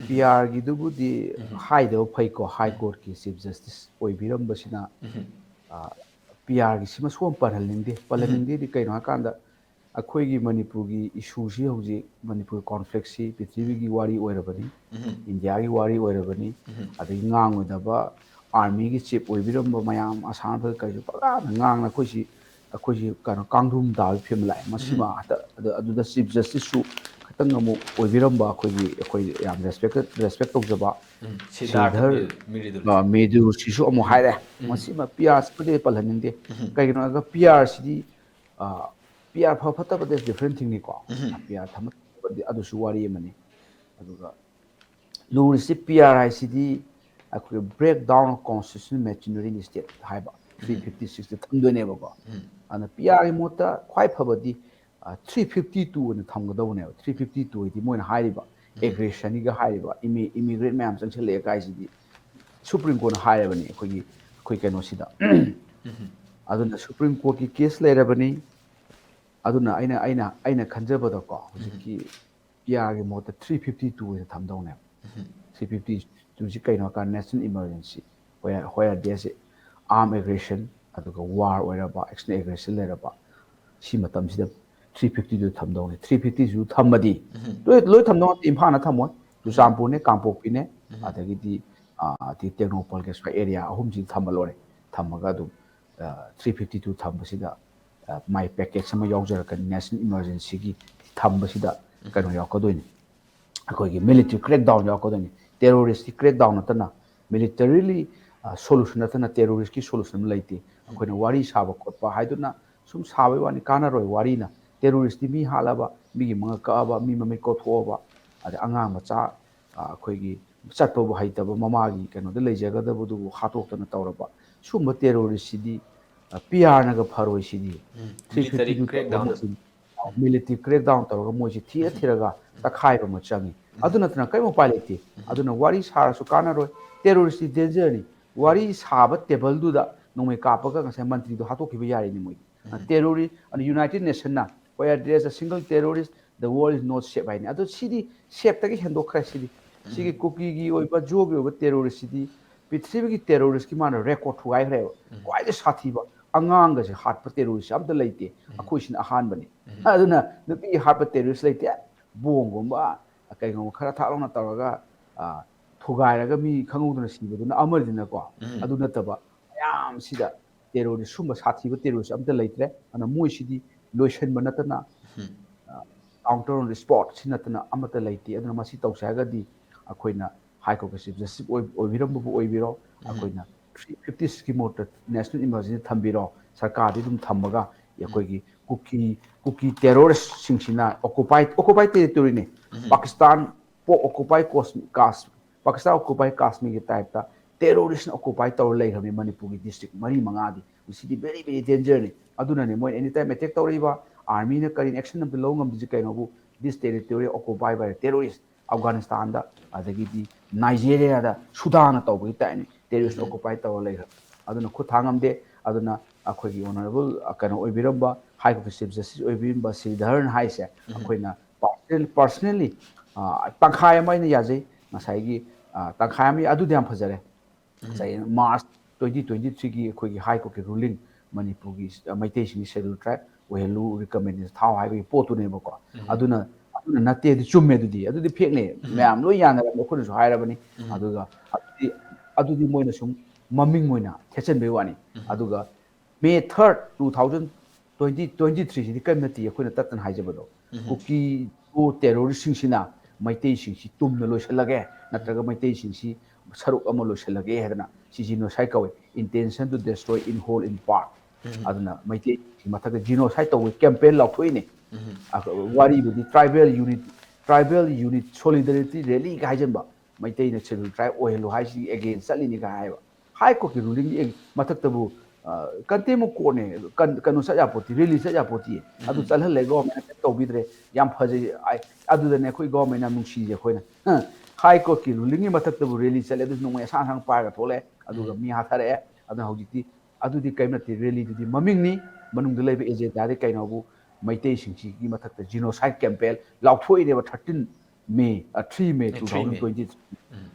ꯄꯤꯌꯥꯔꯒꯤꯗꯨꯕꯨꯗꯤ ꯍꯥꯏꯗꯕ ꯐꯩꯀꯣ ꯍꯥꯏ ꯀꯣꯔꯠꯀꯤ chief justice ꯑꯣꯏꯕꯤꯔꯝꯕꯁꯤꯅ ꯄꯤꯌꯥꯔꯒꯤꯁꯤꯃ ꯁꯨꯝ ꯄꯜꯍꯟꯅꯤꯡꯗꯦꯗꯤ ꯀꯩꯅꯣ ꯍꯥꯏꯀꯥꯟꯗ ꯑꯩꯈꯣꯏꯒꯤ ꯃꯅꯤꯄꯨꯔꯒꯤ ꯏꯁꯨꯁꯤ ꯍꯧꯖꯤꯛ ꯃꯅꯤꯄꯨꯔ ꯀꯣꯟꯐ꯭ꯂꯤꯛꯁꯤ ꯄ꯭ꯔꯤꯊꯤꯕꯤꯒꯤ ꯋꯥꯔꯤ ꯑꯣꯏꯔꯕꯅꯤ ꯏꯟꯗꯤꯌꯥꯒꯤ ꯋꯥꯔꯤ ꯑꯣꯏꯔꯕꯅꯤ ꯑꯗꯒꯤ ꯉꯥꯡꯉꯣꯏꯗꯕ ꯑꯥꯔꯃꯤꯒꯤ ꯆꯤꯞ ꯑꯣꯏꯕꯤꯔꯝꯕ ꯃꯌꯥꯝ ꯑꯁꯥꯝꯗ ꯀꯩꯁꯨ ꯄꯪꯉꯥꯡꯗ ꯉꯥꯡꯅ ꯑꯩꯈꯣꯏꯁꯤ ꯀꯩꯅꯣ ꯀꯥꯡꯗ꯭ꯔꯨꯝ ꯇꯥꯕꯒꯤ ꯐꯤꯕꯝ ꯂꯥꯛꯑꯦ ꯃꯁꯤꯃ ꯑꯗꯨꯗ ꯆꯤꯐ ꯖꯁꯇꯤꯁꯁꯨ ꯈꯤꯇꯪ ꯑꯃꯨꯛ ꯑꯣꯏꯕꯤꯔꯝꯕ ꯑꯩꯈꯣꯏ ꯌꯥꯝ ꯔꯦꯁꯄꯦꯛ ꯇꯧꯖꯕ ꯁ꯭ꯔꯤꯙꯔ ꯃꯦꯗꯨꯁꯤꯁꯨ ꯑꯃꯨꯛ ꯍꯥꯏꯔꯦ ꯃꯁꯤꯃ ꯄꯤ ꯑꯥꯔꯁꯤꯕꯨꯗꯤ ꯄꯜꯍꯟꯅꯤꯡꯗꯦ ꯀꯩꯒꯤꯅꯣ ꯍꯥꯏꯔꯒ ꯄꯤ ꯑꯥꯔꯁꯤꯗꯤ ꯄꯤ ꯑꯥꯔ ꯐ ꯐꯠꯇꯕꯗ ꯗꯤꯐ꯭ꯔꯦꯟ ꯊꯤꯡꯅꯤꯀꯣ ꯄꯤ ꯑꯥꯔ ꯊꯝꯕꯗꯤ ꯑꯗꯨꯁꯨ ꯋꯥꯔꯤ ꯑꯃꯅꯤ ꯑꯗꯨꯒ ꯂꯨꯔꯤꯁꯤ ꯄꯤ ꯑꯥꯔ ꯍꯥꯏꯁꯤꯗꯤ ꯑꯩꯈꯣꯏꯒꯤ break down of constitutional machinery in state ꯍꯥꯏꯕ 356ꯇ ꯊꯝꯗꯣꯏꯅꯦꯕꯀꯣ ꯑꯗꯨꯅ ꯄꯤ ꯑꯥꯔꯒꯤ ꯃꯣꯠꯇ ꯈ꯭ꯋꯥꯏ ꯐꯕꯗꯤ 352 ꯑꯣꯏꯅ ꯊꯝꯒꯗꯧꯕꯅꯦꯕ 352 ꯍꯥꯏꯗꯤ ꯃꯣꯏꯅ ꯍꯥꯏꯔꯤꯕ ꯑꯦꯒ꯭ꯔꯦꯁꯟꯒ ꯍꯥꯏꯔꯤꯕ ꯏꯃꯤꯒ꯭ꯔꯦꯟ ꯃꯌꯥꯝ ꯆꯪꯁꯤꯜꯂꯛꯑꯦ ꯀꯥꯏꯁꯤꯗꯤ ꯁꯨꯄ꯭ꯔꯤꯝ ꯀꯣꯔꯠꯅ ꯍꯥꯏꯔꯕꯅꯤ ꯑꯩꯈꯣꯏ ꯀꯩꯅꯣꯁꯤꯗ ꯑꯗꯨꯅ ꯁꯨꯄ꯭ꯔꯤꯝ ꯀꯣꯔꯠꯀꯤ ꯀꯦꯁ ꯂꯩꯔꯕꯅꯤ ꯑꯗꯨꯅ ꯑꯩꯅ ꯈꯟꯖꯕꯗꯀꯣ ꯍꯧꯖꯤꯛꯀꯤ ꯄꯤ ꯑꯥꯔꯒꯤ ꯃꯣꯠꯇ 352 ꯑꯣꯏꯅ ꯊꯝꯗꯧꯅꯦꯕ 352ꯁꯤ ꯀꯩꯅꯣ ꯍꯥꯏꯀꯥꯟꯗ ꯅꯦꯁꯅꯦꯜ ꯏꯃꯥꯔꯖꯦꯟꯁꯤ ꯍꯣꯌꯔ ꯗꯦꯁ ꯑꯥꯔꯝ ꯑꯦꯒ꯭ꯔꯦꯁꯟ ꯑꯗꯨꯒ ꯋꯥꯔ ꯑꯣꯏꯔꯕ ꯑꯦꯛꯁꯇꯔꯅꯦꯜ ꯑꯦꯒ꯭ꯔꯦꯁꯟ ꯂꯩꯔꯕ ꯁꯤ ꯃꯇꯝꯁꯤꯗ 352 ꯊꯝꯗꯧꯅꯤ 350ꯁꯨ ꯊꯝꯃꯗꯤ ꯂꯣꯏ ꯊꯝꯗꯧ ꯅꯠꯇꯦ ꯏꯝꯐꯥꯜꯅ ꯊꯝꯃꯣꯏ ꯆꯨꯔꯆꯥꯟꯄꯨꯔꯅꯦ ꯀꯥꯡꯄꯣꯛꯄꯤꯅꯦ ꯑꯗꯒꯤꯗꯤ ꯇꯦꯡꯅꯧꯄꯜꯒꯤ ꯁ꯭ꯋꯥꯏ ꯑꯦꯔꯤꯌꯥ ꯑꯍꯨꯝꯁꯤ ꯊꯝꯕ ꯂꯣꯏꯔꯦ ꯊꯝꯃꯒ ꯑꯗꯨꯝ 352 ꯊꯝꯕꯁꯤꯗ ꯃꯥꯏ ꯄꯦꯀꯦꯖ ꯑꯃ ꯌꯥꯎꯖꯔꯛꯀꯅꯤ ꯅꯦꯁꯅꯦꯜ ꯏꯃꯥꯔꯖꯦꯟꯁꯤꯒꯤ ꯊꯝꯕꯁꯤꯗ ꯀꯩꯅꯣ ꯌꯥꯎꯔꯛꯀꯗꯣꯏꯅꯤ ꯑꯩꯈꯣꯏꯒꯤ ꯃꯤꯂꯤꯇꯔꯤ ꯀ꯭ꯔꯦꯛ ꯗꯥꯎꯟ ꯌꯥꯎꯔꯛꯀꯗꯣꯏꯅꯤ ꯇꯦꯔꯣꯔꯤꯁꯀꯤ ꯀ꯭ꯔꯦꯛ ꯗꯥꯎꯟ ꯅꯠꯇꯅ ꯃꯤꯂꯤꯇꯔꯤꯂꯤ ꯁꯣꯂꯨꯁꯟ ꯅꯠꯇꯅ ꯇꯦꯔꯣꯔꯤꯁꯀꯤ ꯁꯣꯂꯨꯁꯟ ꯑꯃ ꯂꯩꯇꯦ ꯑꯩꯈꯣꯏꯅ ꯋꯥꯔꯤ ꯁꯥꯕ ꯈꯣꯠꯄ ꯍꯥꯏꯗꯨꯅ ꯁꯨꯝ ꯁꯥꯕꯒꯤ ꯋꯥꯅꯤ ꯀꯥꯟꯅꯔꯣꯏ ꯋꯥꯔꯤꯅ ꯇꯦꯔꯣꯔꯤꯁꯇꯤ ꯃꯤ ꯍꯥꯠꯂꯕ ꯃꯤꯒꯤ ꯃꯉꯛ ꯀꯛꯑꯕ ꯃꯤ ꯃꯃꯤꯠ ꯀꯣꯠꯊꯣꯛꯑꯕ ꯑꯗꯩ ꯑꯉꯥꯡ ꯃꯆꯥ ꯑꯩꯈꯣꯏꯒꯤ ꯆꯠꯄꯕꯨ ꯍꯩꯇꯕ ꯃꯃꯥꯒꯤ ꯀꯩꯅꯣꯗ ꯂꯩꯖꯒꯗꯕꯗꯨꯕꯨ ꯍꯥꯠꯇꯣꯛꯇꯅ ꯇꯧꯔꯕ ꯁꯨꯝꯕ ꯇꯦꯔꯣꯔꯤꯁꯁꯤꯗꯤ ꯄꯤ ꯑꯥꯔꯅꯒ ꯐꯔꯣꯏ ꯁꯤꯗꯤ 352 ꯇꯧꯔꯒ ꯃꯣꯏꯁꯤ ꯃꯤꯂꯤꯇꯔꯤ ꯀ꯭ꯔꯦꯛ ꯗꯥꯎꯟ ꯇꯧꯔꯒ ꯃꯣꯏꯁꯤ ꯊꯤꯔꯒ ꯇꯛꯈꯥꯏꯕ ꯑꯃ ꯆꯪꯉꯤ ꯑꯗꯨ ꯅꯠꯇꯅ ꯀꯔꯤꯝ ꯎꯄꯥꯏ ꯂꯩꯇꯦ ꯑꯗꯨꯅ ꯋꯥꯔꯤ ꯁꯥꯔꯁꯨ ꯀꯥꯟꯅꯔꯣꯏ ꯇꯦꯔꯣꯔꯤꯁꯇꯤ ꯗꯦꯟꯖꯔꯅꯤ ꯋꯥꯔꯤ ꯁꯥꯕ ꯇꯦꯕꯜꯗꯨꯗ ꯅꯣꯡꯃꯩ ꯀꯥꯞꯄꯒ ꯉꯁꯥꯏ ꯃꯟꯇ꯭ꯔꯤꯗꯣ ꯍꯥꯠꯇꯣꯛꯈꯤꯕ ꯌꯥꯔꯤꯅꯤ ꯃꯣꯏꯗꯤ ꯇꯦꯔꯣꯔꯤꯁ ꯌꯨꯅꯥꯏꯇꯦꯠ ꯅꯦꯁꯟꯅ where there is a single terrorist the world is not safe ꯍꯥꯏꯅꯤ ꯑꯗꯣ ꯁꯤꯗꯤ ꯁꯦꯞꯇꯒꯤ ꯍꯦꯟꯗꯣꯛꯈ꯭ꯔꯦ ꯁꯤꯒꯤ ꯀꯨꯀꯤꯒꯤ ꯑꯣꯏꯕ ꯖꯣꯒꯤ ꯑꯣꯏꯕ ꯇꯦꯔꯣꯔꯤꯁꯁꯤꯗꯤ ꯄ꯭ꯔꯤꯊꯤꯕꯤꯒꯤ ꯇꯦꯔꯣꯔꯤꯁꯀꯤ ꯃꯥꯅ ꯔꯦꯀꯣꯔꯠ ꯊꯨꯒꯥꯏꯈ꯭ꯔꯦꯕ ꯈ꯭ꯋꯥꯏꯗꯒꯤ ꯁꯥꯊꯤꯕ ꯑꯉꯥꯡꯒꯁꯦ ꯍꯥꯠꯄ ꯇꯦꯔꯣꯔꯤꯁ ꯑꯝꯇ ꯂꯩꯇꯦ ꯑꯩꯈꯣꯏꯁꯤꯅ ꯑꯍꯥꯟꯕꯅꯤ ꯑꯗꯨꯅ ꯅꯨꯄꯤ ꯍꯥꯠꯄ ꯇꯦꯔꯣꯔꯤꯁ ꯂꯩꯇꯦ ꯕꯣꯝꯒꯨꯝꯕ ꯀꯩꯒꯨꯝꯕ ꯈꯔ ꯊꯥꯛ ꯂꯥꯎꯅ ꯇꯧꯔꯒ ꯊꯨꯒꯥꯏꯔꯒ ꯃꯤ ꯈꯪꯍꯧꯗꯅ ꯁꯤꯕꯗꯨꯅ ꯑꯃꯅꯤꯅꯀꯣ ꯑꯗꯨ ꯅꯠꯇꯕ ꯃꯌꯥꯝꯁꯤꯗ ꯇꯦꯔꯣꯔꯤꯁ ꯁꯨꯝꯕ ꯁꯥꯊꯤꯕ ꯇꯦꯔꯣꯔꯤꯁ ꯑꯝꯇ ꯂꯩꯇ꯭ꯔꯦ ꯑꯗꯨꯅ ꯃꯣꯏꯁꯤꯗꯤ ꯂꯣꯏꯁꯤꯟꯕ ꯅꯠꯇꯅ ꯀꯥꯎꯟꯇꯔ ꯑꯣꯟ ꯗ ꯁ꯭ꯄꯣꯠ ꯁꯤ ꯅꯠꯇꯅ ꯑꯃꯠꯇ ꯂꯩꯇꯦ ꯑꯗꯨꯅ ꯃꯁꯤ ꯇꯧꯁꯦ ꯍꯥꯏꯔꯒꯗꯤ ꯑꯩꯈꯣꯏꯅ ꯍꯥꯏ ꯀꯣꯔꯠꯀꯤ ꯆꯤꯐ ꯖꯁꯇꯤꯁ ꯑꯣꯏꯕꯤꯔꯝꯕꯕꯨ ꯑꯣꯏꯕꯤꯔꯣ ꯑꯩꯈꯣꯏꯅ 356ꯀꯤ ꯃꯣꯠꯇ ꯅꯦꯁꯅꯦꯜ ꯏꯃꯥꯔꯖꯦꯟꯁꯤ ꯊꯝꯕꯤꯔꯣ ꯁꯔꯀꯥꯔꯗꯤ ꯑꯗꯨꯝ ꯊꯝꯃꯒ ꯑꯩꯈꯣꯏꯒꯤ ꯀꯨꯀꯤ ꯇꯦꯔꯣꯔꯤꯁꯁꯤꯡꯁꯤꯅ ꯑꯣꯀꯨꯄꯥꯏ ꯇꯦꯔꯤꯇꯣꯔꯤꯅꯤ ꯄꯥꯀꯤꯁꯇꯥꯟ ꯄꯥꯀꯤꯁꯇꯥꯟ ꯑꯣꯀꯨꯄꯥꯏ ꯀꯥꯁꯃꯤꯔꯒꯤ ꯇꯥꯏꯞꯇ ꯇꯦꯔꯣꯔꯤꯁꯅ ꯑꯣꯀꯨꯄꯥꯏ ꯇꯧꯔ ꯂꯩꯈ꯭ꯔꯕꯅꯤ ꯃꯅꯤꯄꯨꯔꯒꯤ ꯗꯤꯁꯇ꯭ꯔꯤꯛ 4-5ꯗꯤ ꯃꯁꯤꯗꯤ ꯚꯦꯔꯤ ꯚꯦꯔꯤ ꯗꯦꯟꯖꯔꯅꯤ ꯑꯗꯨꯅꯅꯦ ꯃꯣꯏꯅ ꯑꯦꯅꯤ ꯇꯥꯏꯝ ꯑꯦꯇꯦꯛ ꯇꯧꯔꯛꯏꯕ ꯑꯥꯔꯃꯤꯅ ꯀꯔꯤ ꯑꯦꯛꯁꯟ ꯑꯝꯇ ꯂꯧꯕ ꯉꯝꯗ꯭ꯔꯤꯁꯤ ꯀꯩꯅꯣꯕꯨ ꯗꯤꯁ ꯇꯦꯔꯤꯇꯣꯔꯤ ꯑꯣꯀꯨꯄꯥꯏ ꯕꯥꯏ ꯇꯦꯔꯣꯔꯤꯁ ꯑꯐꯒꯥꯅꯤꯁꯇꯥꯟꯗ ꯑꯗꯒꯤꯗꯤ ꯅꯥꯏꯖꯦꯔꯤꯌꯥꯗ ꯁꯨꯗꯥꯟꯅ ꯇꯧꯕꯒꯤ ꯇꯥꯏꯞꯅꯤ ꯇꯦꯔꯣꯔꯤꯁꯅ ꯑꯣꯀꯨꯄꯥꯏ ꯇꯧꯔ ꯂꯩꯈ꯭ꯔꯕ ꯑꯗꯨꯅ ꯈꯨꯠ ꯊꯥꯡ ꯉꯝꯗꯦ ꯑꯗꯨꯅ ꯑꯩꯈꯣꯏꯒꯤ ꯑꯣꯅꯔꯦꯕꯜ ꯀꯩꯅꯣ ꯑꯣꯏꯕꯤꯔꯝꯕ ꯍꯥꯏ ꯀꯣꯔꯠꯀꯤ ꯆꯤꯐ ꯖꯁꯇꯤꯁ ꯑꯣꯏꯕꯤꯔꯝꯕ ꯁ꯭ꯔꯤꯙꯔꯟ ꯍꯥꯏꯁꯦ ꯑꯩꯈꯣꯏꯅ ꯄꯥꯔꯁꯅꯦꯜꯂꯤ ꯇꯪꯈꯥꯏ ꯑꯃ ꯑꯩꯅ ꯌꯥꯖꯩ ꯉꯁꯥꯏꯒꯤ ꯇꯪꯈꯥꯏ ꯑꯃ ꯑꯗꯨꯗꯤ ꯌꯥꯝ ꯐꯖꯔꯦ ꯉꯁꯥꯏ ꯃꯥꯔꯆ 2023ꯒꯤ ꯑꯩꯈꯣꯏꯒꯤ ꯍꯥꯏ ꯀꯣꯔꯠꯀꯤ ꯔꯨꯂꯤꯡ ꯃꯅꯤꯄꯨꯔꯒꯤ ꯃꯩꯇꯩꯁꯤꯡꯒꯤ ꯁꯦꯗꯨꯜ ꯇ꯭ꯔꯥꯏꯕ ꯑꯣꯏꯍꯜꯂꯨ ꯔꯤꯀꯃꯦꯟꯗꯦꯁꯟ ꯊꯥꯎ ꯍꯥꯏꯕꯒꯤ ꯄꯣꯠꯇꯨꯅꯦꯕꯀꯣ ꯑꯗꯨꯅ ꯅꯠꯇꯦ ꯆꯨꯝꯃꯦ ꯑꯗꯨꯗꯤ ꯐꯦꯛꯅꯦ ꯃꯌꯥꯝ ꯂꯣꯏ ꯌꯥꯅꯔꯕꯅꯤ ꯑꯩꯈꯣꯏꯅꯁꯨ ꯍꯥꯏꯔꯕꯅꯤ ꯑꯗꯨꯒ ꯑꯗꯨꯗꯤ ꯃꯣꯏꯅ ꯁꯨꯝ ꯃꯃꯤꯡ ꯑꯣꯏꯅ ꯊꯦꯠꯆꯟꯕꯩ ꯋꯥꯅꯤ ꯑꯗꯨꯒ May 3rd, 2023 ꯀꯔꯤꯝ ꯅꯠꯇꯦ ꯑꯩꯈꯣꯏꯅ ꯇꯠꯇꯅ ꯍꯥꯏꯖꯕꯗꯣ ꯀꯨꯀꯤ ꯇꯦꯔꯣꯔꯤꯁꯁꯤꯡꯁꯤꯅ ꯃꯩꯇꯩꯁꯤꯡꯁꯤ ꯇꯨꯝꯅ ꯂꯣꯏꯁꯤꯜꯂꯒꯦ ꯅꯠꯇ꯭ꯔꯒ ꯃꯩꯇꯩꯁꯤꯡꯁꯤ ꯁꯔꯨꯛ ꯑꯃ ꯂꯣꯏꯁꯤꯜꯂꯒꯦ ꯍꯥꯏꯗꯅ ꯖꯤꯅꯣꯁꯥꯏꯠ ꯀꯧꯏ ꯏꯟꯇꯦꯟꯁꯟ ꯇꯨ ꯗꯦꯁꯇ꯭ꯔꯣꯏ ꯏꯟ ꯍꯣꯜ ꯏꯟ ꯄꯥꯔꯠ ꯑꯗꯨꯅ ꯃꯩꯇꯩꯁꯤꯡ ꯃꯊꯛꯇ ꯖꯤꯅꯣꯁꯥꯏꯠ ꯇꯧꯕꯒꯤ campaign ꯂꯥꯎꯊꯣꯛꯏꯅꯦ ꯋꯥꯔꯤꯕꯨꯗꯤ tribal unit solidarity ꯔꯦꯂꯤꯒ ꯍꯥꯏꯖꯟꯕ ꯃꯩꯇꯩꯅ schedule ꯇ꯭ꯔꯥꯏꯕ ꯑꯣꯏꯍꯜꯂꯨ ꯍꯥꯏꯁꯤ ꯑꯦꯒꯦꯟꯁ ꯆꯠꯂꯤꯅꯤꯒ ꯍꯥꯏꯕ ꯍꯥꯏ ꯀꯣꯔꯠꯀꯤ ꯔꯨꯂꯤꯡꯒꯤ ꯃꯊꯛꯇꯕꯨ ꯀꯟꯇꯦꯝ ꯑꯣꯐ ꯀꯣꯔꯠꯅꯦ ꯀꯩꯅꯣ ꯆꯠ ꯌꯥꯄꯣꯠꯇꯤ ꯔꯦꯂꯤ ꯆꯠ ꯌꯥꯄꯣꯠꯇꯤ ꯑꯗꯨ ꯆꯠꯍꯜꯂꯦ ꯒꯣꯔꯃꯦꯟꯅ ꯀꯩꯝ ꯇꯧꯕꯤꯗ꯭ꯔꯦ ꯌꯥꯝ ꯐꯖꯩ ꯑꯗꯨꯗꯅꯦ ꯑꯩꯈꯣꯏ ꯒꯣꯔꯃꯦꯟ ꯌꯥꯝ ꯅꯨꯡꯁꯤꯁꯦ ꯑꯩꯈꯣꯏꯅ ꯍꯥꯏ ꯀꯣꯔꯠꯀꯤ ꯔꯨꯂꯤꯡꯒꯤ ꯃꯊꯛꯇꯕꯨ ꯔꯦꯂꯤ ꯆꯠꯂꯦ ꯑꯗꯨꯁꯨ ꯅꯣꯡꯃꯩ ꯑꯁꯥꯡ ꯄꯥꯏꯔꯒ ꯊꯣꯛꯂꯛꯑꯦ ꯑꯗꯨꯒ ꯃꯤ ꯍꯥꯠꯊꯔꯛꯑꯦ ꯑꯗꯨꯅ ꯍꯧꯖꯤꯛꯇꯤ ꯑꯗꯨꯗꯤ ꯀꯔꯤꯝ ꯅꯠꯇꯦ ꯔꯦꯂꯤꯗꯨꯗꯤ ꯃꯃꯤꯡꯅꯤ ꯃꯅꯨꯡꯗ ꯂꯩꯕ ꯑꯦꯖꯦꯟꯗꯥꯗꯤ ꯀꯩꯅꯣꯕꯨ ꯃꯩꯇꯩꯁꯤꯡꯁꯤꯒꯤ ꯃꯊꯛꯇ ꯖꯤꯅꯣꯁꯥꯏꯠ campaign ꯂꯥꯎꯊꯣꯛꯏꯅꯦꯕ May 3 May 2023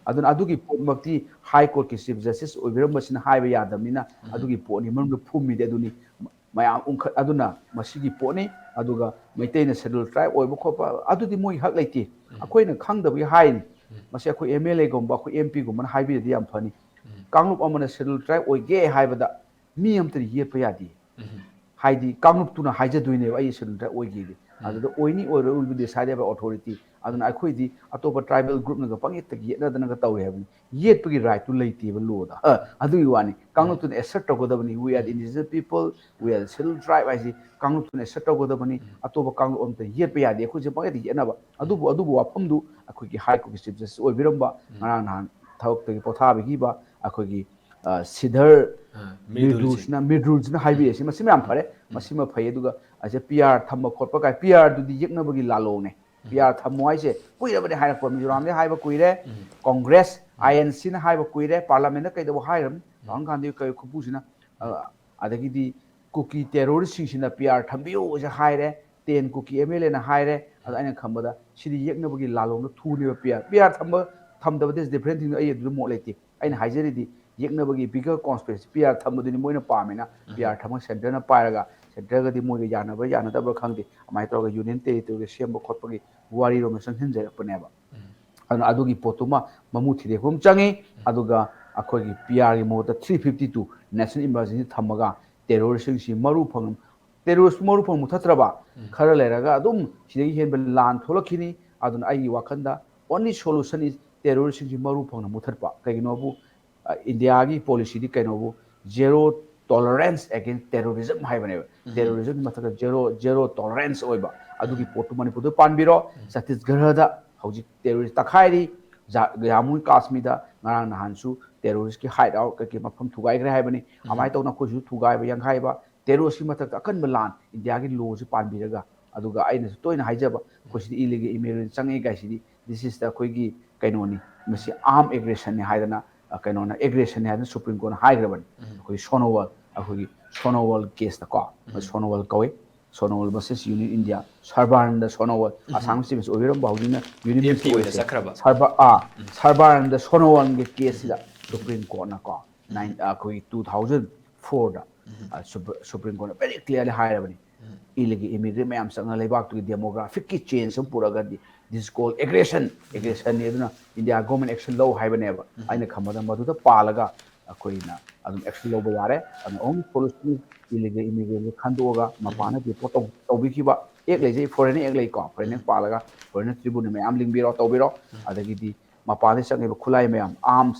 aduna adugi potmakti High Court ki Chief Justice oibirambasin haiba yadamina adugi potni manumda phummi de aduni mayam unkhat aduna masigi potni aduga maitena schedule tribe oiba khopa adudi moi hak leiti akoina khangdabi haini masi akoi MLA gomba akoi MP gomba haibi de yam phani kanglup amana schedule tribe oige haibada mi amtri yepa yadi haidi kanglup tuna haijaduine ai schedule tribe oige aduda oini oiro will be decided by authority aduna akhoi atopa tribal group naga pangit ta yetna dana ga tawi habni yetpagi right to leiti ba lo da adu wani kanglup tuna assert to godabani we are indigenous people we are scheduled tribe ai kanglup tuna assert to godabani atopa kanglup amta yetpa yadi akhoi je pangit yetna ba adubu wafamdu akhoi ki high court chief justice oibiramba ngarang nahan thawak tagi pothabi gi ba akhoi ki sidhar mid-rules na haibi asi masima am phare masima phai aduga ase PR thamba khotpa kai PR du di yekna bagi lalo ne PR thamoi se kuira bade haira ko mizoram de haiba kuire Congress INC na haiba kuire parliament na kai da hairam rang gandhi kai khupu sina adagi di cookie terrorist sing sina PR thambiyo je haire 10 cookie MLA na haire ada aina khambada sidi yekna bagi lalo na thuni ba PR thamba thamda is different thing ai du mo leti aina haijeri di yekna bagi bigger conspiracy PR thamduni moina pamena PR thama center na pairaga center ga di moi ga yana da bra khangdi amai to ga union territory sembo khotpagi wari ro mesan hinjai paneba ana adugi potuma mamu thide hom changi aduga akhoi PR gi mota 352 national emergency thamaga terrorism si maru phang terrorist maru phang muthatraba khara leraga adum sidegi henbel lan tholakhini aduna ai wakhanda only solution is terrorism si maru phang muthatpa kaigino bu India की policy दी कहनो वो zero tolerance against terrorism है बने terrorism मतलब zero tolerance होई बा अदु की पोटु मणिपुर दो पानबिरो छत्तीसगढ़ दा हौजी terrorist तखाइरी जामुई कश्मीर दा ngarang nahansu terrorist की hide out के मफम थुगाई ग्रे है बने अमाय तो ना कुछ थुगाई बा यंग बा terrorist की मतलब अकन बलान इंडिया की law से पानबिरगा अदुगा आइने तो इन हाइजबा कुछ illegal immigration change गाइसी this is the कोई की कहनो नि मसी armed aggression ने हाइदना kainona aggression has Supreme Court high graban koi sonowal case ta ko sonowal koi sonowal versus Union India sarban da sonowal asam civis obiram baudina union sarban da sonowal ge case da Supreme Court na ko 2004 da Supreme Court very clearly high rabani illegal immigrant mayam sanga lebak to demographic ki change pura gadi this is called aggression ne duna India government action law haibaneba aina khamada maduda palaga akoina adum action law yare and on policy illegal immigrant khandoga mapana ki poto tobikiba ek leje foreign ek lei ko foreign palaga foreign tribune mayam lingbiro tobiro adagi di mapana sange khulai mayam arms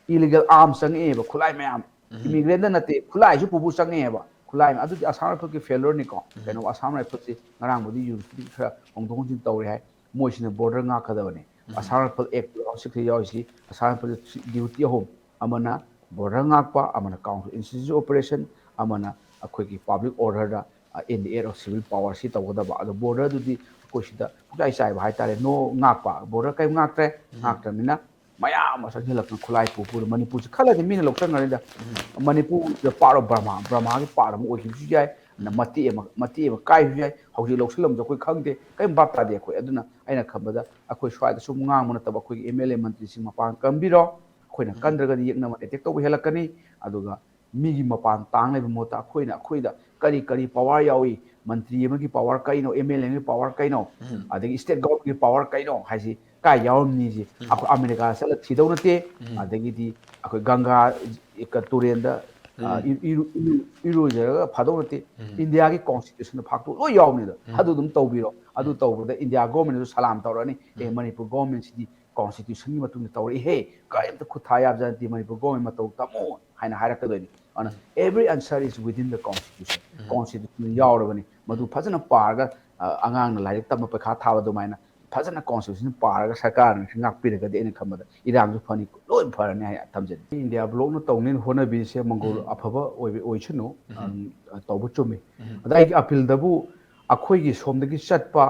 illegal arms sange ba khulai mayam immigrant na te khulai ju pubu sange ba khulai adu Assam rifle ki failure ni ko keno Assam rifle si ngarang bodi university khara hongdong jin tawri hai moisina border nga khadabane Assam rifle act 60 yaisi Assam rifle duty home amana border nga pa amana counter institute operation amana akhoi ki public order da in the area of civil power si tawda ba adu border du di koisida jai sai ba hai tare no nga pa border kai nga tre mina maya ma sa hilak na khulai pu Manipur khala de mina lokta ngari da Manipur the part of Burma ki part of o hi jai na mati ma kai jai hauji loksalam jo koi khangde kai bap ta de koi aduna aina khambada akoi swai da sum ngang mona taba koi MLA mantri sing mapan kambiro khoina kandraga di yekna ma attack to helakani aduga migi mapan tang le mota khoida kari power yawi mantri ma ki power kaino MLA ki power kaino adagi state government ki power kaino haisi kai yaum ni ji America sala thidau nate adagi di akoi ganga ka turenda iru jaga phadau nate India ki constitution phaktu lo yaum ni da adu dum tawbiro adu tawbda India government salam tawrani Manipur government si constitution ni matung tawri he kai ta khuthaya janti Manipur government matau tamo haina hairaka doni ana every answer is within the constitution yaurabani madu phajana parga angang na laik tam pa kha thawa do maina phajana constitution paraga sarkar ngak piraga de ene khamada iram ju phani loi pharani ha thamjani India block no tawnin hona bi se mongol aphaba oi chunu tawbu chumi adai ki appeal dabu akhoi gi somdagi chatpa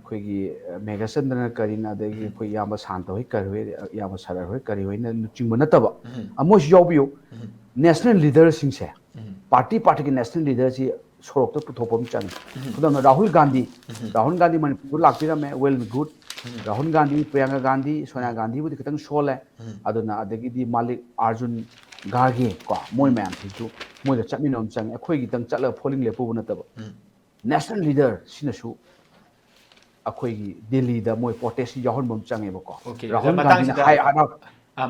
akhoi gi megasandana karina de gi khoi yamba santa hoi karwe yamba sarar hoi kari hoi na chingba na taba amos yobiyo national leaders sing se party ki national leaders si sorok to puthopam chan khudam Rahul Gandhi Manipur lakpira me well good Rahul Gandhi Priyanka Gandhi Sonia ꯒꯥꯟꯙꯤꯕꯨꯗꯤ ꯈꯤꯇꯪ ꯁꯣꯜꯂꯦ ꯑꯗꯨꯅ ꯑꯗꯒꯤꯗꯤ ꯃꯥꯂꯤꯛ ꯑꯥꯔꯖꯨꯟ ꯒꯥꯔꯒꯦ ꯀꯣ ꯃꯣꯏ ꯃꯌꯥꯝꯁꯤꯁꯨ ꯃꯣꯏꯒ ꯆꯠꯃꯤꯟꯅꯕ ꯆꯪꯉꯦ ꯑꯩꯈꯣꯏꯒꯤꯗꯪ ꯆꯠꯂꯒ ꯐꯣꯂꯤꯡ ꯂꯦꯞꯄꯨꯕ ꯅꯠꯇꯕ ꯅꯦꯁꯅꯦꯜ ꯂꯤꯗꯔ ꯁꯤꯅꯁꯨ ꯑꯩꯈꯣꯏꯒꯤ ꯗꯦꯜꯂꯤꯗ ꯃꯣꯏ ꯄ꯭ꯔꯣꯇꯦꯁꯁꯤ ꯌꯥꯎꯍꯟꯕ ꯑꯃ ꯆꯪꯉꯦꯕꯀꯣ ꯔꯥꯍꯨꯜ ꯒꯥꯟꯙꯤꯅ ꯍꯥꯏ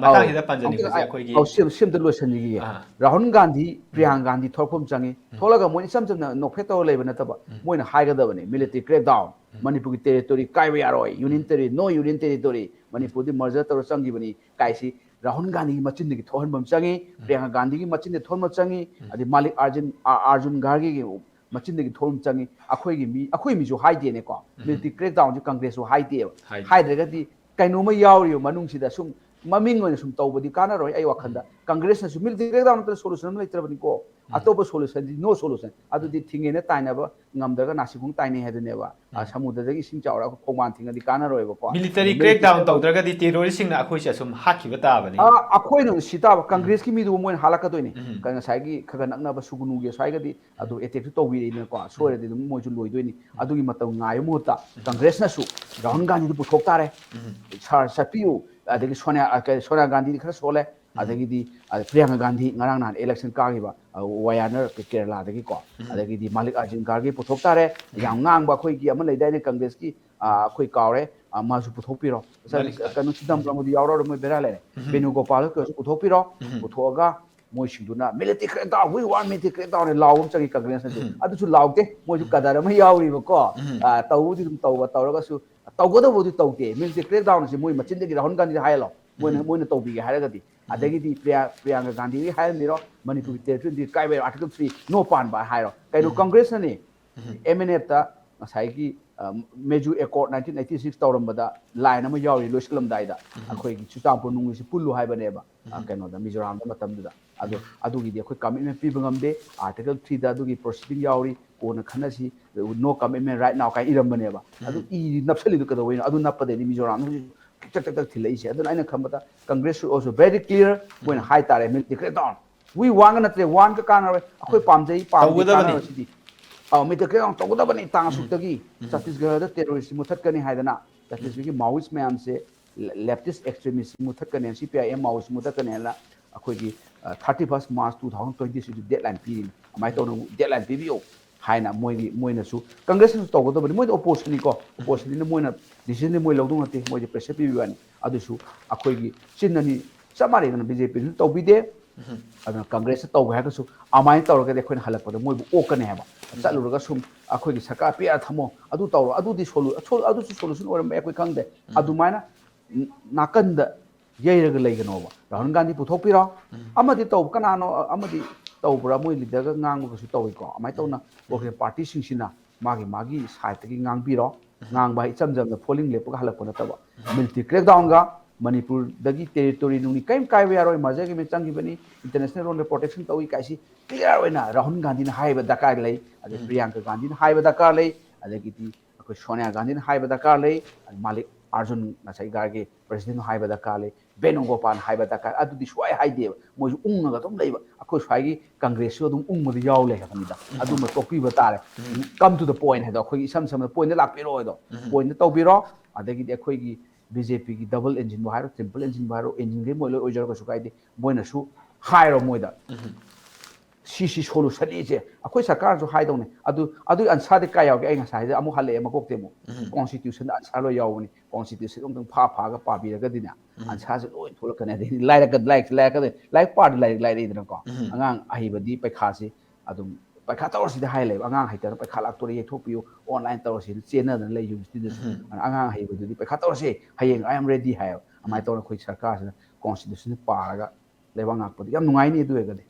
ꯃꯇꯥꯡꯁꯤꯗ ꯄꯟꯖꯅꯤꯡꯕꯁꯦ ꯑꯩꯈꯣꯏꯒꯤ ꯁꯤꯝꯇ ꯂꯣꯏꯁꯤꯟꯈꯤꯒꯦ ꯔꯥꯍꯨꯜ ꯒꯥꯟꯙꯤ ꯄ꯭ꯔꯤꯌꯥꯡꯀꯥ ꯒꯥꯟꯙꯤ ꯊꯣꯛꯂꯛꯄ ꯑꯃ ꯆꯪꯉꯤ ꯊꯣꯛꯂꯒ ꯃꯣꯏꯅ ꯏꯆꯝ ꯆꯝꯅ ꯅꯣꯛꯐꯦꯠ ꯇꯧꯔ ꯂꯩꯕ ꯅꯠꯇꯕ ꯃꯣꯏꯅ ꯍꯥꯏꯒꯗꯕꯅꯤ ꯃꯤꯂꯤꯇꯔꯤ ꯀ꯭ꯔꯦꯛ ꯗꯥꯎꯟ ꯃꯅꯤꯄꯨꯔꯒꯤ ꯇꯦꯔꯤꯇꯣꯔꯤ ꯀꯥꯏꯕ ꯌꯥꯔꯣꯏ ꯌꯨꯅꯤꯌꯟ ꯇꯦꯔꯤ ꯅꯣ ꯌꯨꯅꯤꯌꯟ ꯇꯦꯔꯤꯇꯣꯔꯤ ꯃꯅꯤꯄꯨꯔꯗꯤ ꯃꯔꯖꯔ ꯇꯧꯔ ꯆꯪꯈꯤꯕꯅꯤ ꯀꯥꯏꯁꯤ ꯔꯥꯍꯨꯜ ꯒꯥꯟꯙꯤꯒꯤ ꯃꯆꯤꯟꯗꯒꯤ ꯊꯣꯛꯍꯟꯕ ꯑꯃ ꯆꯪꯉꯤ ꯄ꯭ꯔꯤꯌꯥꯡꯀꯥ ꯒꯥꯟꯙꯤꯒꯤ ꯃꯆꯤꯟꯗꯒꯤ ꯊꯣꯛꯍꯟꯕ ꯆꯪꯉꯤ ꯑꯗꯩ ꯃꯥꯂꯤꯛ ꯑꯥꯔꯖꯨꯟ ꯒꯥꯔꯒꯤꯒꯤ ꯃꯆꯤꯟꯗꯒꯤ ꯊꯣꯛꯍꯟꯕ ꯆꯪꯉꯤ ꯑꯩꯈꯣꯏ ꯃꯤꯁꯨ ꯍꯥꯏꯗꯦꯅꯦꯀꯣ ꯃꯤꯂꯤꯇꯔꯤ ꯀ꯭ꯔꯦꯛ ꯗꯥꯎꯟꯁꯤ ꯀꯪꯒ꯭ꯔꯦꯁꯁꯨ ꯍꯥꯏꯗꯦꯕ ꯍꯥꯏꯗ꯭ꯔꯒꯗꯤ ꯀꯩꯅꯣꯝꯃ ꯌꯥꯎꯔꯤꯕ ꯃꯅꯨꯡꯁꯤꯗ ꯁꯨꯝ ꯃꯃꯤꯡ ꯑꯣꯏꯅ ꯁꯨꯝ ꯇꯧꯕꯗꯤ ꯀꯥꯟꯅꯔꯣꯏ ꯑꯩ ꯋꯥꯈꯟꯗ ꯀꯪꯒ꯭ꯔꯦꯁꯅꯁꯨ ꯃꯤꯂꯤꯇꯔꯤ ꯀ꯭ꯔꯦꯛ ꯗꯥꯎꯟ ꯅꯠꯇꯅ ꯁꯣꯂꯨꯁꯟ ꯑꯃ ꯂꯩꯇ꯭ꯔꯕꯅꯤꯀꯣ ꯑꯇꯣꯞꯄ ꯁꯣꯂꯨꯁꯟꯗꯤ ꯅꯣ ꯁꯣꯂꯨꯁꯟ ꯑꯗꯨꯗꯤ ꯊꯤꯡꯉꯦꯅ ꯇꯥꯏꯅꯕ ꯉꯝꯗ꯭ꯔꯒ ꯅꯥꯁꯤꯈꯣꯡ ꯇꯥꯏꯅꯩ ꯍꯥꯏꯗꯨꯅꯦꯕ ꯁꯃꯨꯗ꯭ꯔꯗꯒꯤ ꯏꯁꯤꯡ ꯆꯥꯎꯔꯒ ꯈꯣꯡꯕꯥꯟ ꯊꯤꯡꯉꯗꯤ ꯀꯥꯟꯅꯔꯣꯏꯕꯀꯣ ꯃꯤꯂꯤꯇꯔꯤ ꯀ꯭ꯔꯦꯛ ꯗꯥꯎꯟ ꯇꯧꯗ꯭ꯔꯒꯗꯤ ꯇꯦꯔꯣꯔꯤꯁꯁꯤꯡꯅ ꯑꯩꯈꯣꯏꯁꯦ ꯑꯁꯨꯝ ꯍꯥꯠꯈꯤꯕ ꯇꯥꯕꯅꯤ ꯑꯩꯈꯣꯏꯅ ꯁꯤ ꯇꯥꯕ ꯀꯪꯒ꯭ꯔꯦꯁꯀꯤ ꯃꯤꯗꯨꯕꯨ ꯃꯣꯏꯅ ꯍꯥꯠꯂꯛꯀꯗꯣꯏꯅꯤ ꯉꯁꯥꯏꯒꯤ ꯈꯔ ꯅꯛꯅꯕ ꯁꯨꯒꯨꯅꯨꯒꯤ ꯁ꯭ꯋꯥꯏꯒꯗꯤ ꯑꯗꯨ ꯑꯦꯇꯦꯛꯁꯨ ꯇꯧꯕꯤꯔꯛꯏꯅꯀꯣ ꯁꯣꯏꯔꯗꯤ ꯑꯗꯨꯝ ꯃꯣꯏꯁꯨ ꯂꯣꯏꯗꯣꯏꯅꯤ ꯑꯗꯨꯒꯤ ꯃꯇꯝ ꯉꯥꯏꯕ ꯃꯍꯨꯠꯇ ꯀꯪꯒ꯭ꯔꯦꯁꯅꯁꯨ ꯔꯥꯍꯨꯜ ꯒꯥꯟꯙꯤꯗꯨ ꯄꯨꯊꯣꯛ ꯇꯥꯔꯦ ꯁꯥꯔ ꯆꯠꯄꯤꯌꯨ ꯑꯗꯒꯤ ꯁꯣꯅꯤꯌꯥ ꯒꯥꯟꯙꯤꯗꯤ ꯈꯔ ꯁꯣꯜꯂꯦ ꯑꯗꯒꯤꯗꯤ ꯄ꯭ꯔꯤꯌꯥꯡꯀꯥ ꯒꯥꯟꯙꯤ ꯉꯔꯥꯡ ꯅꯍꯥꯟ ꯏꯂꯦꯛꯁꯟ ꯀꯥꯈꯤꯕ ꯋꯥꯌꯥꯅꯔ ꯀꯦꯔꯂꯥꯗꯒꯤꯀꯣ ꯑꯗꯒꯤꯗꯤ ꯃꯥꯂꯤꯛ ꯑꯥꯔꯖꯨꯟ ꯒꯥꯔꯒꯤ ꯄꯨꯊꯣꯛ ꯇꯥꯔꯦ ꯌꯥꯝ ꯉꯥꯡꯕ ꯑꯩꯈꯣꯏꯒꯤ ꯑꯃ ꯂꯩꯗꯥꯏꯅꯦ ꯀꯪꯒ꯭ꯔꯦꯁꯀꯤ ꯑꯩꯈꯣꯏ ꯀꯥꯎꯔꯦ ꯃꯥꯁꯨ ꯄꯨꯊꯣꯛꯄꯤꯔꯣ ꯀꯩꯅꯣ ꯆꯤꯗꯝꯕꯔꯝꯕꯨꯗꯤ ꯌꯥꯎꯔꯣꯏ ꯃꯣꯏ ꯕꯦꯔꯥ ꯂꯩꯔꯦ ꯕꯦꯅꯨꯒꯣꯄꯥꯜ ꯀꯩꯁꯨ ꯄꯨꯊꯣꯛꯄꯤꯔꯣ ꯄꯨꯊꯣꯛꯑꯒ ꯃꯣꯏꯁꯤꯡꯗꯨꯅ ꯃꯤꯂꯤꯇꯔꯤ ꯀ꯭ꯔꯦꯛ ꯗꯥꯎꯟ ꯋꯤ ꯋꯥꯟ ꯃꯤꯂꯤꯇꯔꯤ ꯀ꯭ꯔꯦꯛ ꯗꯥꯎꯟ ꯂꯥꯎꯕ ꯑꯃ ꯆꯪꯉꯤ ꯀꯪꯒ꯭ꯔꯦꯁꯅꯁꯨ ꯑꯗꯨꯁꯨ ꯂꯥꯎꯗꯦ ꯃꯣꯏꯁꯨ ꯀꯗꯔ ꯑꯃ ꯌꯥꯎꯔꯤꯕꯀꯣ ꯇꯧꯕꯗꯤ ꯑꯗꯨꯝ ꯇꯧꯔꯒꯁꯨ ꯇꯧꯒꯗꯧꯕꯗꯤ ꯇꯧꯗꯦ ꯃꯤꯂꯤꯇꯔꯤ ꯀ꯭ꯔꯦꯛ ꯗꯥꯎꯟꯁꯤ ꯃꯣꯏ ꯃꯆꯤꯟꯗꯒꯤ ꯔꯥꯍꯨꯜ ꯒꯥꯟꯙꯤꯗ ꯍꯥꯏꯍꯜꯂꯣ ꯃꯣꯏꯅ ꯇꯧꯕꯤꯒꯦ ꯍꯥꯏꯔꯒꯗꯤ ꯑꯗꯒꯤꯗꯤ ꯄ꯭ꯔꯤꯌꯥꯡꯀꯥ ꯒꯥꯟꯙꯤꯗꯒꯤ ꯍꯥꯏꯍꯟꯕꯤꯔꯣ ꯃꯅꯤꯄꯨꯔꯒꯤ ꯇꯦꯔꯤꯇꯣꯔꯤꯗꯤ ꯀꯥꯏꯕ ꯌꯥꯔꯣꯏ ꯑꯥꯔꯇꯤꯀꯜ 3 ꯅꯣ ꯄꯥꯟꯕ ꯍꯥꯏꯔꯣ ꯀꯩꯅꯣ ꯀꯪꯒ꯭ꯔꯦꯁꯅꯅꯤ MNFꯇ ꯉꯁꯥꯏꯒꯤ ꯃꯦꯖꯨ ꯑꯦꯀꯣꯔꯠ 1986 ꯇꯧꯔꯝꯕꯗ ꯂꯥꯏꯟ ꯑꯃ ꯌꯥꯎꯔꯤ ꯂꯣꯏꯁꯤꯜꯂꯝꯗꯥꯏꯗ ꯑꯩꯈꯣꯏꯒꯤ ꯆꯨꯔꯆꯥꯟꯄꯨꯔ ꯅꯨꯡꯒꯤꯁꯤ ꯄꯨꯜꯂꯨ ꯍꯥꯏꯕꯅꯦꯕ ꯀꯩꯅꯣꯗ ꯃꯤꯖꯣꯔꯥꯝꯗ ꯃꯇꯝꯗꯨꯗ ꯑꯗꯨꯒꯤꯗꯤ ꯑꯩꯈꯣꯏ ꯀꯃꯤꯠꯃꯦꯟ ꯄꯤꯕ ꯉꯝꯗꯦ ꯑꯥꯔꯇꯤꯀꯜ 3ꯗ ꯑꯗꯨꯒꯤ ꯄ꯭ꯔꯣꯁꯤꯗꯤꯡ ꯌꯥꯎꯔꯤ ꯀꯣꯟꯅ ꯈꯟꯅꯁꯤ ꯅꯣ ꯀꯃꯤꯠꯃꯦꯟ ꯔꯥꯏꯠ ꯅꯥꯎ ꯀꯥꯏꯅ ꯏꯔꯝꯕꯅꯦꯕ ꯑꯗꯨ ꯅꯞꯁꯜꯂꯤꯗꯨ ꯀꯩꯗꯧꯕꯩꯅꯣ ꯑꯗꯨ ꯅꯞꯄꯗꯩꯗꯤ ꯃꯤꯖꯣꯔꯥꯝꯗ ꯍꯧꯖꯤꯛ ꯇꯛ ꯊꯤꯜꯂꯛꯏꯁꯦ ꯑꯗꯨꯅ ꯑꯩꯅ ꯈꯟꯕꯗ ꯀꯪꯒ꯭ꯔꯦꯁꯁꯨ ꯑꯣꯜꯁꯣ ꯚꯦꯔꯤ ꯀ꯭ꯂꯤꯌꯔ ꯃꯣꯏꯅ ꯍꯥꯏꯇꯥꯔꯦ ꯃꯤꯂꯤꯇꯔꯤ ꯀ꯭ꯔꯦꯛ ꯗꯥꯎꯟ ꯋꯤ ꯋꯥꯟꯒ ꯅꯠꯇ꯭ꯔꯦ ꯋꯥꯟꯒ ꯀꯥꯟꯅꯔꯣꯏ ꯑꯩꯈꯣꯏ ꯄꯥꯝꯗꯦ ꯀꯥꯟꯅꯔꯣꯏ ꯁꯤꯗꯤ ꯃꯤꯂꯤꯇꯔꯤ ꯀ꯭ꯔꯦꯛ ꯗꯥꯎꯟ ꯇꯧꯒꯗꯕꯅꯤ ꯇꯥꯡ ꯑꯁꯨꯛꯇꯒꯤ ꯆꯠꯇꯤꯁꯒꯔꯗ ꯇꯦꯔꯣꯔꯤꯁ ꯃꯨꯊꯠꯀꯅꯤ ꯍꯥꯏꯗꯅ ꯆꯠꯇꯤꯁꯒꯔꯒꯤ ꯃꯥꯎꯋꯤꯁ ꯃꯌꯥꯝꯁꯦ ꯂꯦꯞꯇꯤꯁ ꯑꯦꯛꯁꯇ꯭ꯔꯤꯃꯤꯁ ꯃꯨꯊꯠꯀꯅꯤ CPIM ꯃꯥꯎꯋꯤꯁ ꯃꯨꯊꯠꯀꯅꯤ ꯍꯥꯏꯅ ꯑꯩꯈꯣꯏꯒꯤ 31 ꯃꯥꯔꯆ 2026 ꯗꯦꯠꯂꯥꯏꯟ ꯄꯤꯔꯤꯅꯤ ꯑꯗꯨꯃꯥꯏꯅ ꯇꯧꯅ ꯗꯦꯠꯂꯥꯏꯟ ꯄꯤꯕꯤꯌꯨ ꯍꯥꯏꯅ ꯃꯣꯏꯅꯁꯨ ꯀꯪꯒ꯭ꯔꯦꯁꯅꯁꯨ ꯇꯧꯒꯗꯕꯅꯤ ꯃꯣꯏꯗ ꯑꯣꯄꯣꯖꯤꯁꯟꯅꯤꯀꯣ ꯑꯣꯄꯣꯖꯤꯁꯟꯅꯤꯅ ꯃꯣꯏꯅ ꯗꯤꯁꯤꯖꯟꯗꯤ ꯃꯣꯏ ꯂꯧꯗꯧ ꯅꯠꯇꯦ ꯃꯣꯏꯗꯤ ꯄ꯭ꯔꯦꯁꯔ ꯄꯤꯕꯤꯕ ꯋꯥꯅꯤ ꯑꯗꯨꯁꯨ ꯑꯩꯈꯣꯏꯒꯤ ꯆꯤꯟꯅꯅꯤ ꯆꯞ ꯃꯥꯟꯅꯩꯗꯅ BJPꯁꯨ ꯇꯧꯕꯤꯗꯦ ꯑꯗꯨꯅ ꯀꯪꯒ꯭ꯔꯦꯁꯇ ꯇꯧꯒꯦ ꯍꯥꯏꯔꯒꯁꯨ ꯑꯗꯨꯃꯥꯏꯅ ꯇꯧꯔꯒꯗꯤ ꯑꯩꯈꯣꯏꯅ ꯍꯜꯂꯛꯄꯗ ꯃꯣꯏꯕꯨ ꯑꯣꯛꯀꯅꯤ ꯍꯥꯏꯕ ꯆꯠꯂꯨꯔꯒ ꯁꯨꯝ ꯑꯩꯈꯣꯏꯒꯤ ꯁꯔꯀꯥꯔ ꯄꯤꯔ ꯊꯝꯃꯣ ꯑꯗꯨ ꯇꯧꯔꯣ ꯑꯗꯨꯁꯨ ꯁꯣꯂꯨꯁꯟ ꯑꯣꯏꯔꯝꯕ ꯑꯩꯈꯣꯏ ꯈꯪꯗꯦ ꯑꯗꯨꯃꯥꯏꯅ ꯅꯥꯀꯟꯗ ꯌꯩꯔꯒ ꯂꯩꯒꯅꯣꯕ ꯔꯥꯍꯨꯜ ꯒꯥꯟꯙꯤ ꯄꯨꯊꯣꯛꯄꯤꯔꯣ ꯑꯃꯗꯤ ꯇꯧꯕ ꯀꯅꯥꯅꯣ ꯑꯃꯗꯤ ꯇꯧꯕ꯭ꯔꯥ ꯃꯣꯏ ꯂꯤꯗꯔꯒ ꯉꯥꯡꯕꯒꯁꯨ ꯇꯧꯏꯀꯣ ꯑꯗꯨꯃꯥꯏꯅ ꯇꯧꯅ ꯄꯣꯂꯤꯇꯤꯀꯦꯜ ꯄꯥꯔꯇꯤꯁꯤꯡꯁꯤꯅ ꯃꯥꯒꯤ ꯁꯥꯏꯠꯇꯒꯤ ꯉꯥꯡꯕꯤꯔꯣ ꯉꯥꯡꯕ ꯏꯆꯝ ꯆꯝꯅ ꯐꯣꯂꯤꯡ ꯂꯦꯞꯄꯒ ꯍꯜꯂꯛꯄ ꯅꯠꯇꯕ ꯃꯤꯂꯤꯇꯔꯤ ꯀ꯭ꯔꯦꯛꯗꯥꯎꯟꯒ ꯃꯅꯤꯄꯨꯔꯗꯒꯤ ꯇꯦꯔꯤꯇꯣꯔꯤ ꯅꯨꯡꯅꯤ ꯀꯔꯤꯝ ꯀꯥꯏꯕ ꯌꯥꯔꯣꯏ ꯃꯔꯖꯔꯒꯤ ꯆꯪꯈꯤꯕꯅꯤ ꯏꯟꯇꯔꯅꯦꯁꯅꯦꯜ ꯂꯣꯟꯗ ꯄ꯭ꯔꯣꯇꯦꯛꯁꯟ ꯇꯧꯏ ꯀꯥꯏꯁꯤ ꯀ꯭ꯂꯤꯌꯥꯔ ꯑꯣꯏꯅ ꯔꯥꯍꯨꯜ ꯒꯥꯟꯙꯤꯅ ꯍꯥꯏꯕ ꯗꯔꯀꯥꯔ ꯂꯩ ꯑꯗꯩ ꯄ꯭ꯔꯤꯌꯥꯡꯀꯥ ꯒꯥꯟꯙꯤꯅ ꯍꯥꯏꯕ ꯗꯔꯀꯥꯔ ꯂꯩ ꯑꯗꯒꯤꯗꯤ ꯑꯩꯈꯣꯏ ꯁꯣꯅꯤꯌꯥ ꯒꯥꯟꯙꯤꯅ ꯍꯥꯏꯕ ꯗꯔꯀꯥꯔ ꯂꯩ ꯃꯥꯂꯤꯛ ꯑꯥꯔꯖꯨꯟ ꯉꯁꯥꯏ ꯒꯥꯔꯒꯤ ꯄ꯭ꯔꯁꯤꯗꯦꯟꯅ ꯍꯥꯏꯕ ꯗꯔꯀꯥꯔ ꯂꯩ ꯕꯦꯅꯨꯒꯣꯄꯥꯜ ꯍꯥꯏꯕ ꯗꯔꯀꯥꯔ ꯑꯗꯨꯗꯤ ꯁꯨꯡꯍꯥꯏ ꯍꯥꯏꯗꯦꯕ ꯃꯣꯏꯁꯨ ꯎꯪꯉꯒ ꯑꯗꯨꯝ ꯂꯩꯕ ꯑꯩꯈꯣꯏ ꯁ꯭ꯋꯥꯏꯒꯤ ꯀꯪꯒ꯭ꯔꯦꯁꯁꯨ ꯑꯗꯨꯝ ꯎꯪꯕꯗ ꯌꯥꯎ ꯂꯩ ꯍꯥꯏꯕꯅꯤꯗ ꯑꯗꯨꯃ ꯇꯣꯛꯄꯤꯕ ꯇꯥꯔꯦ ꯀꯝ ꯇꯨ ꯗ ꯄꯣꯏꯟ ꯍꯥꯏꯗꯣ ꯑꯩꯈꯣꯏꯒꯤ ꯏꯁꯝ ꯁꯝꯅ ꯄꯣꯏꯟꯗ ꯂꯥꯛꯄꯤꯔꯣ ꯍꯥꯏꯗꯣ ꯄꯣꯏꯟꯗ ꯇꯧꯕꯤꯔꯣ ꯑꯗꯒꯤꯗꯤ ꯑꯩꯈꯣꯏꯒꯤ BJPꯒꯤ ꯗꯕꯜ ꯏꯟꯖꯤꯟꯕꯨ ꯍꯥꯏꯔꯣ ꯇ꯭ꯔꯤꯄꯜ ꯏꯟꯖꯤꯟꯕꯨ ꯍꯥꯏꯔꯣ ꯏꯟꯖꯤꯟꯈꯩ ꯃꯣꯏ ꯂꯣꯏ ꯑꯣꯏꯖꯔꯣ ꯀꯩꯁꯨ ꯀꯥꯏꯗꯦ ꯃꯣꯏꯅꯁꯨ ꯍꯥꯏꯔꯣ ꯃꯣꯏꯗ ꯁꯤ ꯁꯣꯂꯨꯁꯟꯅꯤꯁꯦ ꯑꯩꯈꯣꯏ ꯁꯔꯀꯥꯔꯁꯨ ꯍꯥꯏꯗꯧꯅꯦ ꯑꯗꯨꯒꯤ ꯑꯟꯁꯥꯔꯗꯤ ꯀꯥꯏ ꯌꯥꯎꯒꯦ ꯑꯩ ꯉꯁꯥꯏꯗ ꯑꯃꯨꯛ ꯍꯜꯂꯛꯑꯦ ꯃꯀꯣꯛꯇꯤ ꯑꯃꯨꯛ ꯀꯣꯟꯁꯇꯤꯇ꯭ꯌꯨꯁꯟꯗ ꯑꯟꯁꯥꯔ ꯂꯣꯏ ꯌꯥꯎꯕꯅꯤ ꯀꯣꯟꯁꯇꯤꯇ꯭ꯌꯨꯁꯟ ꯑꯃꯨꯛꯇꯪ ꯐꯥꯒ ꯄꯥꯕꯤꯔꯒꯗꯤꯅꯦ ꯑꯟꯁꯥꯔꯁꯦ ꯂꯣꯏ ꯊꯣꯛꯂꯛꯀꯅꯤ ꯑꯗꯩꯗꯤ ꯂꯥꯏꯔꯛꯀꯗꯣꯏ ꯂꯥꯏꯔꯤꯛ ꯄꯥꯔꯗꯤ ꯂꯥꯏꯔꯛꯏꯗꯅꯀꯣ ꯑꯉꯥꯡ ꯑꯍꯩꯕꯗꯤ ꯄꯩꯈꯥꯁꯤ ꯑꯗꯨꯝ ꯄꯩꯈꯥ ꯇꯧꯔꯁꯤꯗ ꯍꯥꯏ ꯂꯩꯕ ꯑꯉꯥꯡ ꯍꯩꯇꯅ ꯄꯩꯈꯥ ꯂꯥꯛꯇꯣꯔꯦ ꯌꯩꯊꯣꯛꯄꯤꯌꯨ ꯑꯣꯟꯂꯥꯏꯟ ꯇꯧꯔꯁꯤ ꯆꯦꯟꯅꯗꯅ ꯂꯩ ꯌꯨꯅꯤꯚꯔꯁꯤꯇꯤꯗꯁꯨ ꯑꯉꯥꯡ ꯍꯩꯕꯗꯨꯗꯤ ꯄꯩꯈꯥ ꯇꯧꯔꯁꯤ ꯍꯌꯦꯡ ꯑꯥꯏ ꯑꯦꯝ ꯔꯦꯗꯤ ꯍꯥꯏꯌꯦꯕ ꯑꯗꯨꯃꯥꯏꯅ ꯇꯧꯔꯒ ꯑꯩꯈꯣꯏ ꯁꯔꯀꯥꯔꯁꯤꯅ ꯀꯣꯟꯁꯇꯤꯇ꯭ꯌꯨꯁꯟ ꯄꯥꯔꯒ ꯂꯩꯕꯥꯛ ꯉꯥꯛꯄꯗꯤ ꯌꯥꯝ ꯅꯨꯡꯉꯥꯏꯅꯤ ꯑꯗꯨ ꯑꯣꯏꯔꯒꯗꯤ